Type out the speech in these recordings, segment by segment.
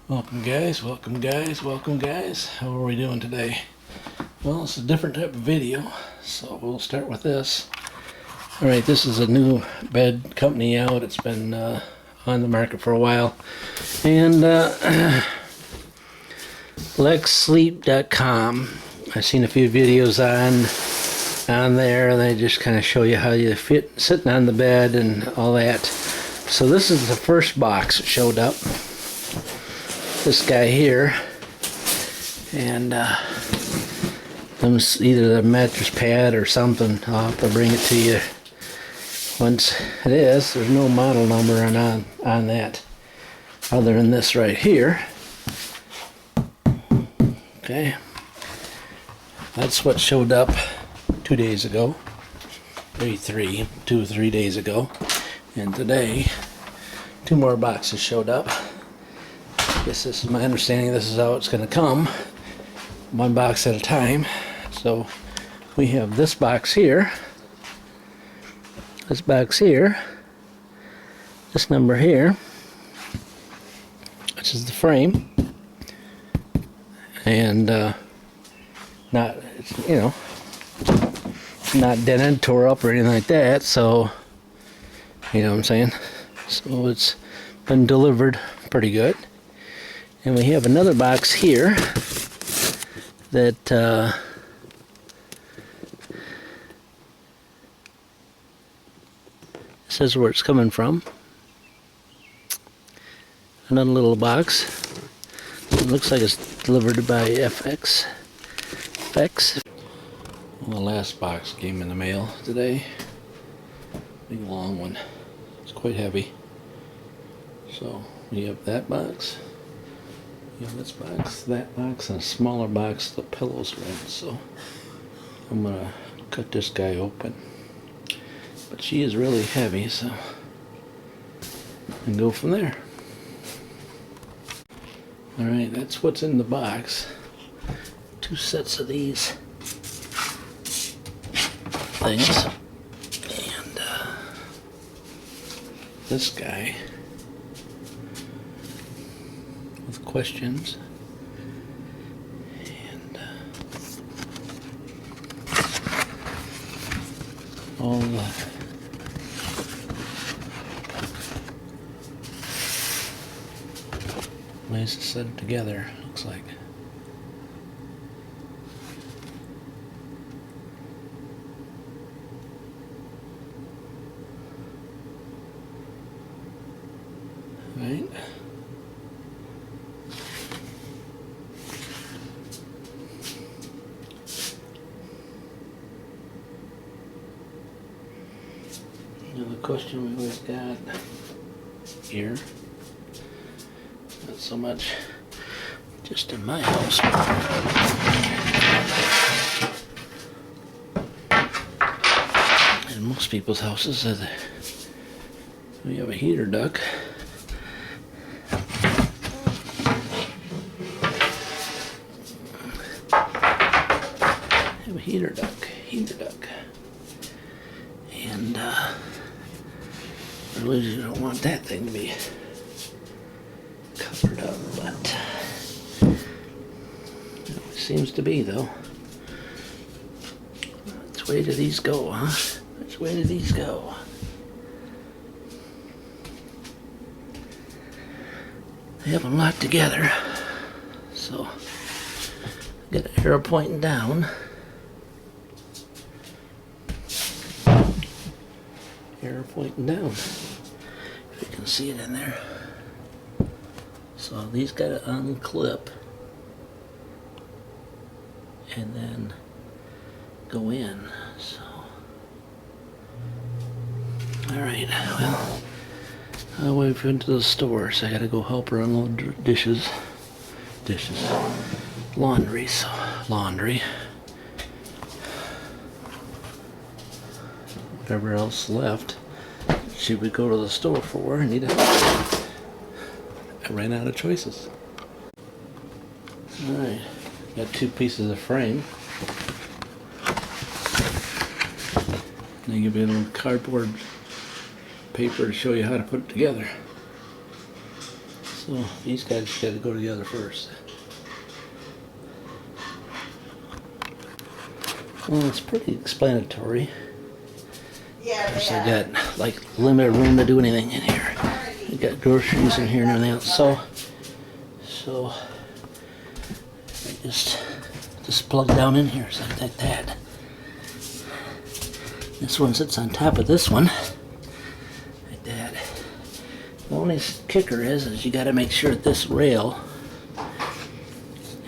Welcome guys, welcome guys, welcome guys. How are we doing today? Well, it's a different type of video, so we'll start with this. Alright, this is a new bed company out. It's been on the market for a while. And LexSleep.com. I've seen a few videos on there, and they just kind of show you how you fit sitting on the bed and all that. So this is the first box that showed up. This guy here, and either the mattress pad or something. I'll have to bring it to you once it is. There's no model number on that other than this right here. Okay, that's what showed up 2 days ago, maybe 2 or 3 days ago, and today 2 more boxes showed up. I guess this is my understanding. This is how it's going to come, 1 box at a time. So we have this box here, this number here, which is the frame, and not, you know, not dented, tore up, or anything like that. So you know what I'm saying. So it's been delivered pretty good. And we have another box here that says where it's coming from. Another little box. It looks like it's delivered by FX. Well, the last box came in the mail today. Big long one. It's quite heavy. So we have that box. You have this box, that box, and a smaller box the pillows are in. So I'm gonna cut this guy open. But she is really heavy, so and go from there. Alright, that's what's in the box. 2 sets of these things. And this guy with questions. And all the ways to set it together, looks like. Right. Now the question we always got here, not so much just in my house, in most people's houses, we have a heater duct. Heater duct, and really you don't want that thing to be covered up, but it seems to be, though. Which way do these go, huh? Which way do these go? They have them locked together, so get an arrow pointing down. Arrow pointing down, if you can see it in there. So these got to unclip and then go in. So alright, well, I'll wait for into the store, so I gotta go help her unload dishes, laundry, whatever else left she would go to the store for. I ran out of choices. Alright, got 2 pieces of frame. Now give me a little cardboard paper to show you how to put it together. So these guys got to go together first. Well, it's pretty explanatory. Yeah, Of course, I got like limited room to do anything in here. I got groceries in here and everything else. So I just plug down in here so like that. This one sits on top of this one, like that. The only kicker is you got to make sure that this rail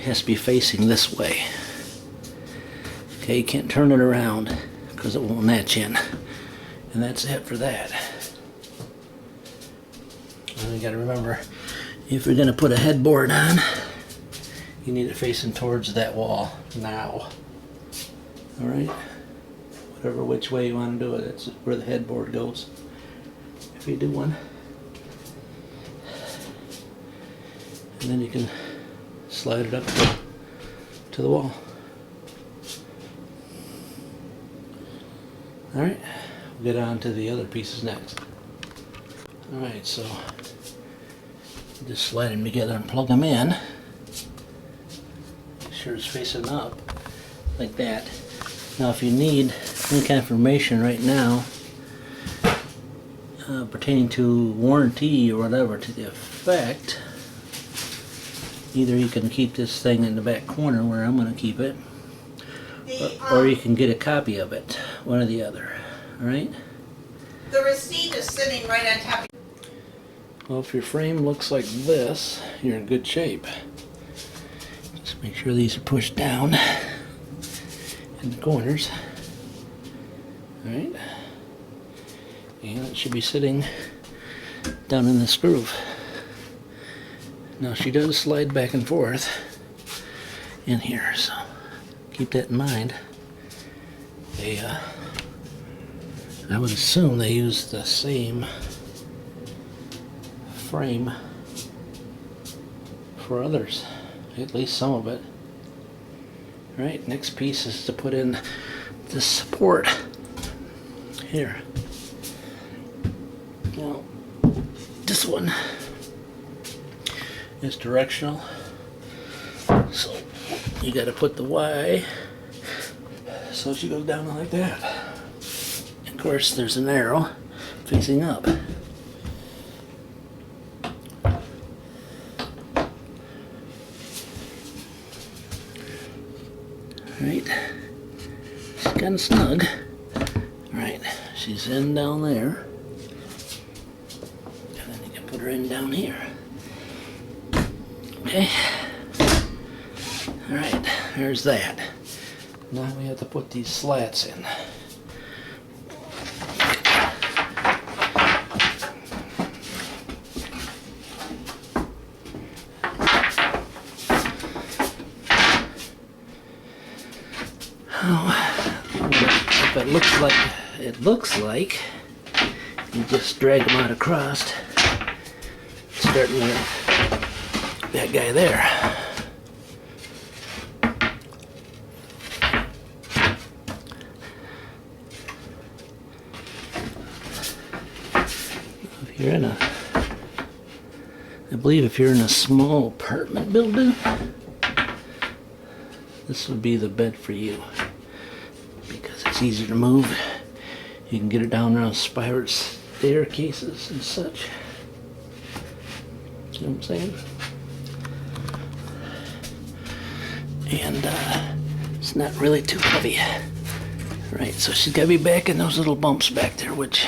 has to be facing this way. Okay, you can't turn it around because it won't match in. And that's it for that. And you got to remember, if you're going to put a headboard on, you need it facing towards that wall now. All right? Whatever which way you want to do it, that's where the headboard goes. If you do one. And then you can slide it up to the wall. All right, we'll get on to the other pieces next. All right, so just slide them together and plug them in. Make sure it's facing up like that. Now, if you need any kind of information right now pertaining to warranty or whatever to the effect, either you can keep this thing in the back corner where I'm going to keep it, or you can get a copy of it, one or the other. All right? The receipt is sitting right on top. Well, if your frame looks like this, you're in good shape. Just make sure these are pushed down in the corners. All right? And it should be sitting down in this groove. Now, she does slide back and forth in here, so keep that in mind. I would assume they use the same frame for others, at least some of it. All right, next piece is to put in the support here. Now, this one is directional, so you got to put the Y so she goes down like that. Of course, there's an arrow facing up. Right, she's kind of snug. Right, she's in down there, and then you can put her in down here. Okay. All right, there's that. Now we have to put these slats in. If it looks like you just drag them out across, starting with that guy there. If you're in I believe if you're in a small apartment building, this would be the bed for you. It's easy to move. You can get it down around spiral staircases and such. See what I'm saying? And it's not really too heavy. Right, so she's got to be back in those little bumps back there, which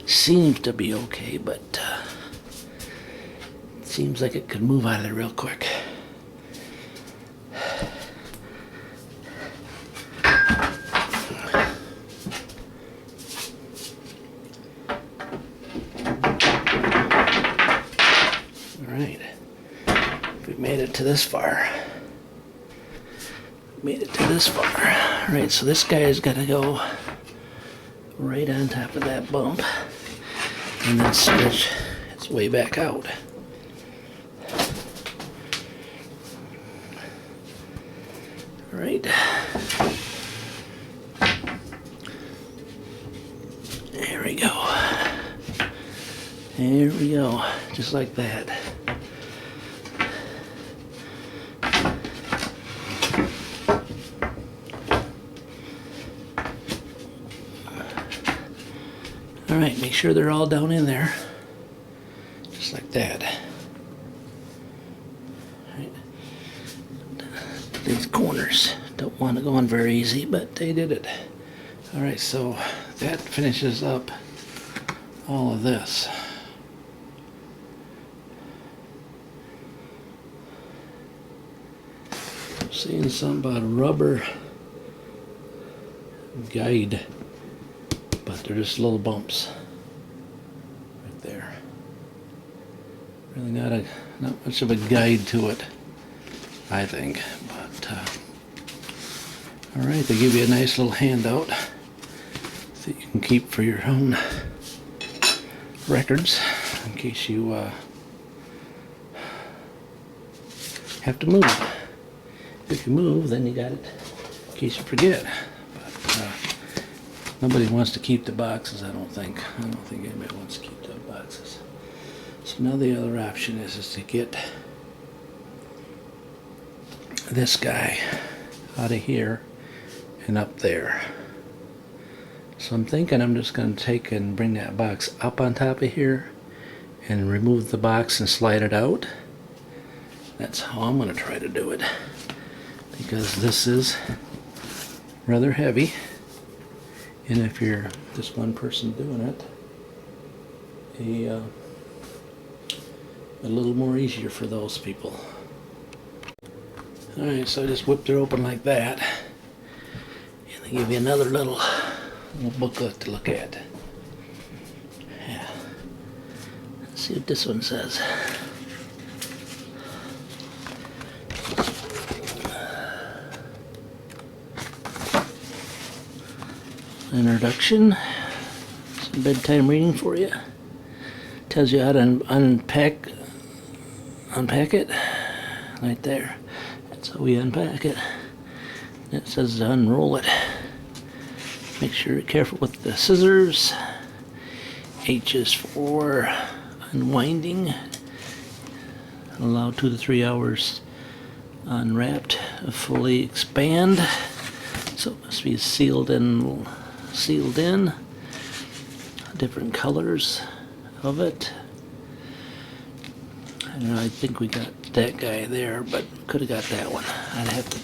seems to be okay, but it seems like it could move out of there real quick. To this far. Made it to this far. Right, so this guy's got to go right on top of that bump and then stretch its way back out. Right. There we go. There we go. Just like that. Alright, make sure they're all down in there. Just like that. Right. These corners don't want to go on very easy, but they did it. Alright, so that finishes up all of this. Seeing something about a rubber guide, but they're just little bumps right there. Really not much of a guide to it, I think. But all right, they give you a nice little handout that you can keep for your own records in case you have to move. If you move, then you got it in case you forget. But nobody wants to keep the boxes, I don't think. I don't think anybody wants to keep the boxes. So now the other option is to get this guy out of here and up there. So I'm thinking I'm just going to take and bring that box up on top of here and remove the box and slide it out. That's how I'm going to try to do it, because this is rather heavy, and if you're just one person doing it, a little more easier for those people. Alright, so I just whipped it open like that, and they give you another little booklet to look at. Yeah. Let's see what this one says. Introduction, some bedtime reading for you. Tells you how to unpack it right there. That's how we unpack it. It says to unroll it. Make sure you're careful with the scissors. H is for unwinding. Allow 2 to 3 hours unwrapped to fully expand. So it must be sealed in. Different colors of it. I don't know, I think we got that guy there, but could have got that one. I'd have to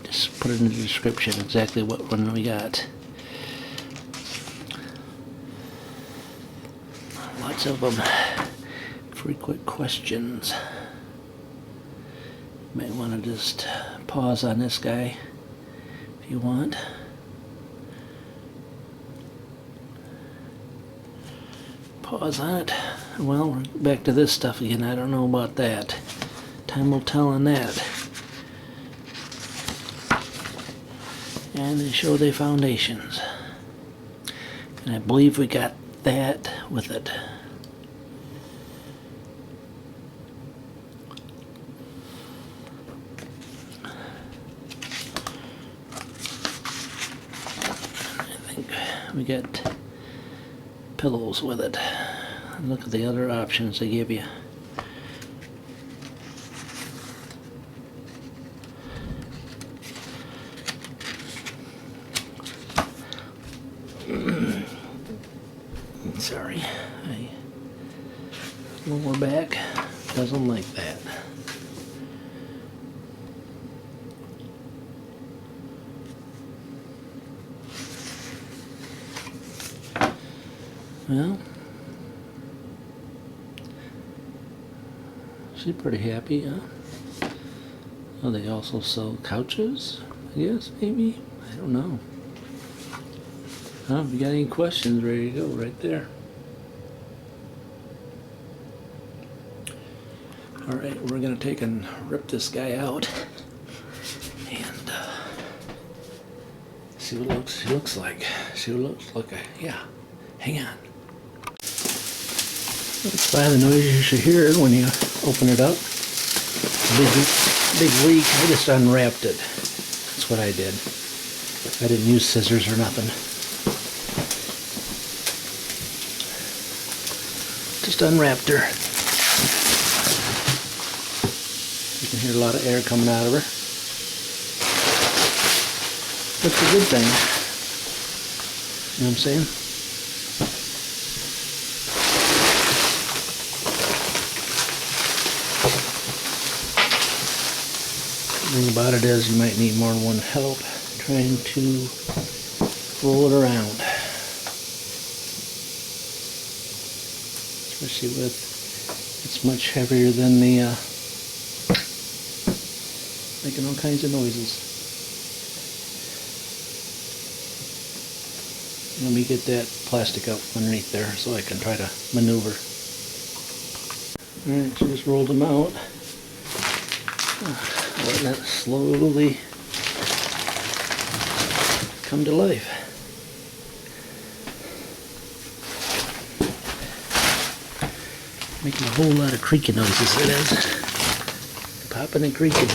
just put it in the description exactly what one we got. Lots of them. Frequent questions. Might want to just pause on this guy if you want. Pause on it. Well, we're back to this stuff again. I don't know about that. Time will tell on that. And they show the foundations. And I believe we got that with it. I think we got pillows with it. Look at the other options they give you. Sorry, lower back doesn't like that. Well, she's pretty happy, huh? Oh, they also sell couches, I guess, maybe? I don't know. If you got any questions, ready to go right there. Alright, we're going to take and rip this guy out and see what he looks like. See what it looks like. Yeah, hang on. That's by the noise you should hear when you open it up. Big leak. I just unwrapped it. That's what I did. I didn't use scissors or nothing. Just unwrapped her. You can hear a lot of air coming out of her. That's a good thing. You know what I'm saying? thing about it is you might need more than one help trying to roll it around. Especially with, it's much heavier than the, making all kinds of noises. Let me get that plastic up underneath there so I can try to maneuver. Alright, so just rolled them out. Letting that slowly come to life. Making a whole lot of creaking noises, it is. Popping and creaking.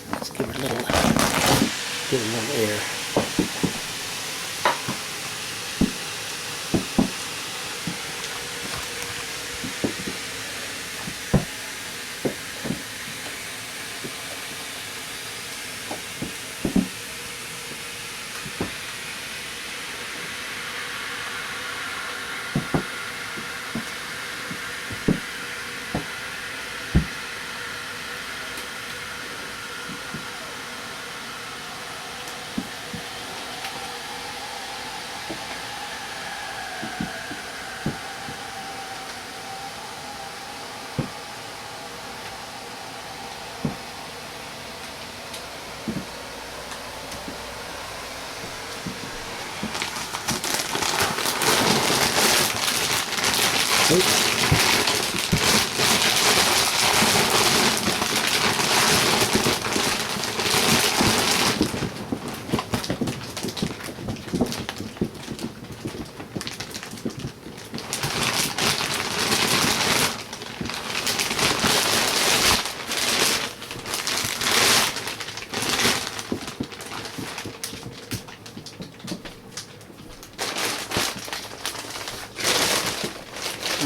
Let's give it a little air.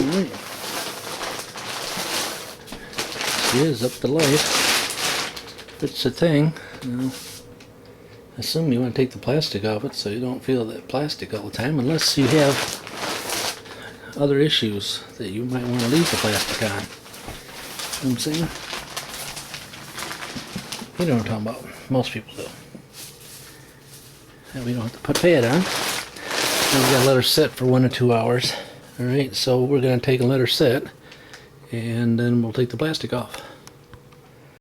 Alright. She is up to life. It's a thing. Now, I assume you want to take the plastic off it so you don't feel that plastic all the time, unless you have other issues that you might want to leave the plastic on. You know what I'm saying? You know what I'm talking about. Most people do. And we don't have to put pad on. Now we gotta let her sit for 1 to 2 hours. Alright, so we're gonna take and let her sit, and then we'll take the plastic off.